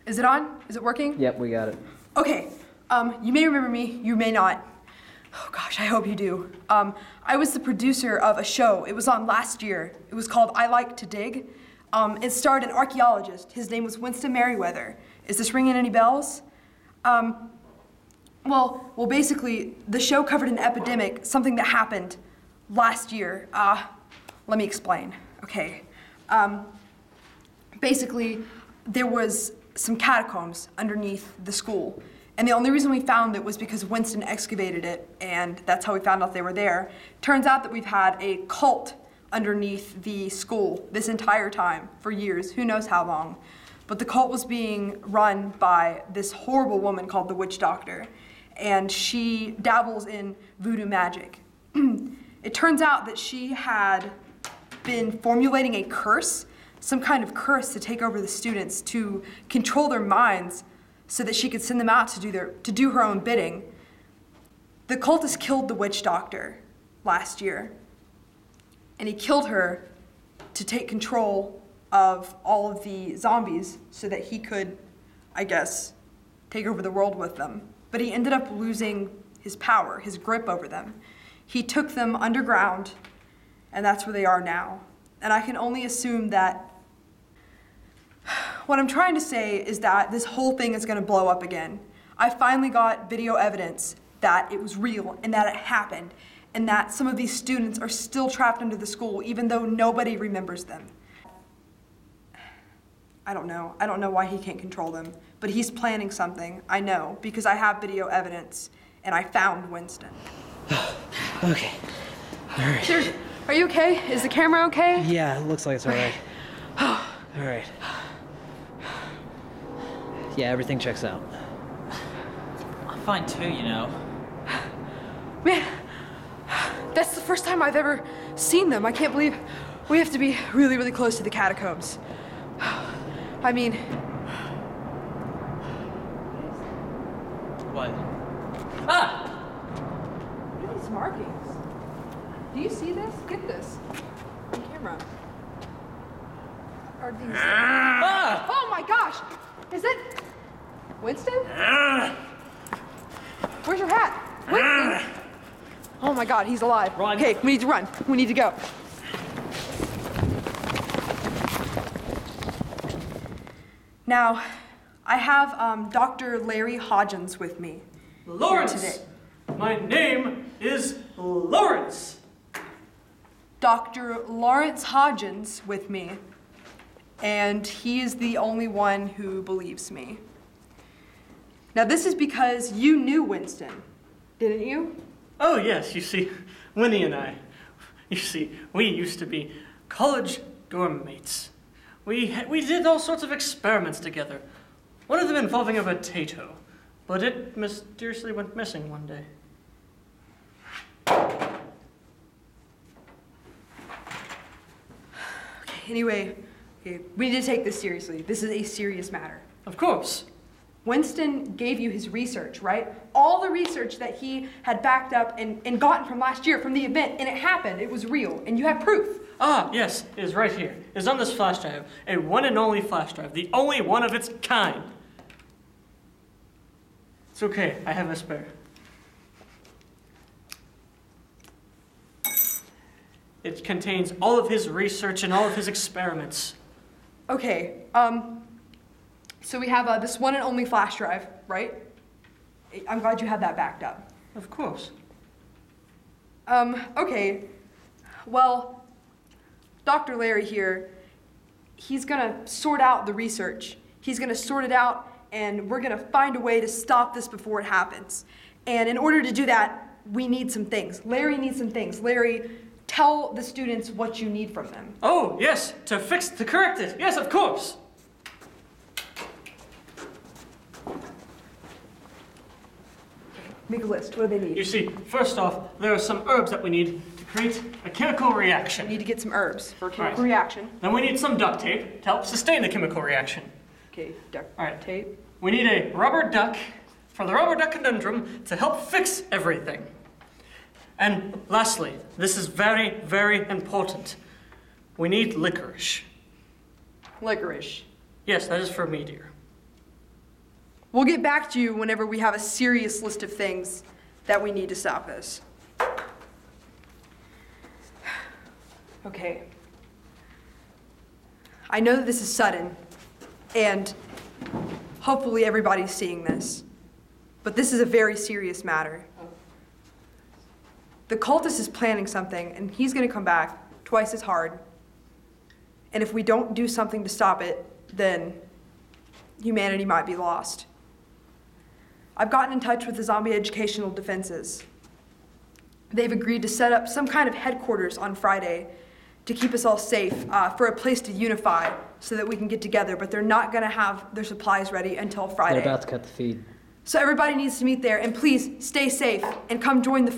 Is it on? Is it working? Yep, we got it. Okay, you may remember me, you may not. Oh gosh, I hope you do. I was the producer of a show. It was on last year. It was called I Like to Dig. It starred an archaeologist. His name was Winston Merriweather. Is this ringing any bells? Well, basically, the show covered an epidemic, something that happened last year. Let me explain. Okay. Basically, there was some catacombs underneath the school. And the only reason we found it was because Winston excavated it, and that's how we found out they were there. Turns out that we've had a cult underneath the school this entire time, for years, who knows how long. But the cult was being run by this horrible woman called the Witch Doctor, and she dabbles in voodoo magic. It turns out that she had been formulating a curse, some kind of curse to take over the students, to control their minds so that she could send them out to do her own bidding. The cultist killed the Witch Doctor last year, and he killed her to take control of all of the zombies so that he could, I guess, take over the world with them. But he ended up losing his power, his grip over them. He took them underground, and that's where they are now. And I can only assume that what I'm trying to say is that this whole thing is going to blow up again. I finally got video evidence that it was real and that it happened, and that some of these students are still trapped under the school even though nobody remembers them. I don't know why he can't control them, but he's planning something, I know, because I have video evidence, and I found Winston. Okay. All right. Seriously, are you okay? Is the camera okay? Yeah, it looks like it's all right. All right. Yeah, everything checks out. I'm fine too, you know. Man, that's the first time I've ever seen them. I can't believe we have to be really, really close to the catacombs. I mean... What? Ah! What are these markings? Do you see this? Get this. On camera. Are these... Ah! Oh my gosh! Is it... Winston? Where's your hat? Winston? Oh my God, he's alive. Run. Okay, we need to run. We need to go. Now, I have Dr. Larry Hodgins with me Lawrence! here today. My name is Lawrence. Dr. Lawrence Hodgins with me, and he is the only one who believes me. Now, this is because you knew Winston, didn't you? Oh yes, you see, Winnie and I, we used to be college dorm mates. We did all sorts of experiments together, one of them involving a potato, but it mysteriously went missing one day. Okay, anyway, we need to take this seriously. This is a serious matter. Of course. Winston gave you his research, right? All the research that he had backed up and gotten from last year, from the event, and it happened, it was real, and you have proof. Ah, yes, it is right here. It is on this flash drive, a one and only flash drive, the only one of its kind. It's okay, I have a spare. It contains all of his research and all of his experiments. Okay, so we have this one and only flash drive, right? I'm glad you had that backed up. Of course. Okay, well, Dr. Larry here, he's gonna sort out the research. He's gonna sort it out, and we're gonna find a way to stop this before it happens. And in order to do that, we need some things. Larry needs some things. Larry, tell the students what you need from them. Oh, yes, to correct it. Yes, of course. Make a list. What do they need? You see, first off, there are some herbs that we need to create a chemical We reaction. need to get some herbs for a chemical Right. reaction. Then we need some duct tape to help sustain the chemical reaction. Okay, duct All right. tape. We need a rubber duck for the rubber duck conundrum to help fix everything. And lastly, this is very, very important. We need licorice. Licorice. Yes, that is for me, dear. We'll get back to you whenever we have a serious list of things that we need to stop this. Okay. I know that this is sudden, and hopefully everybody's seeing this, but this is a very serious matter. The cultist is planning something, and he's going to come back twice as hard. And if we don't do something to stop it, then humanity might be lost. I've gotten in touch with the Zombie Educational Defenses. They've agreed to set up some kind of headquarters on Friday to keep us all safe, for a place to unify so that we can get together, but they're not going to have their supplies ready until Friday. They're about to cut the feed. So everybody needs to meet there, and please stay safe and come join the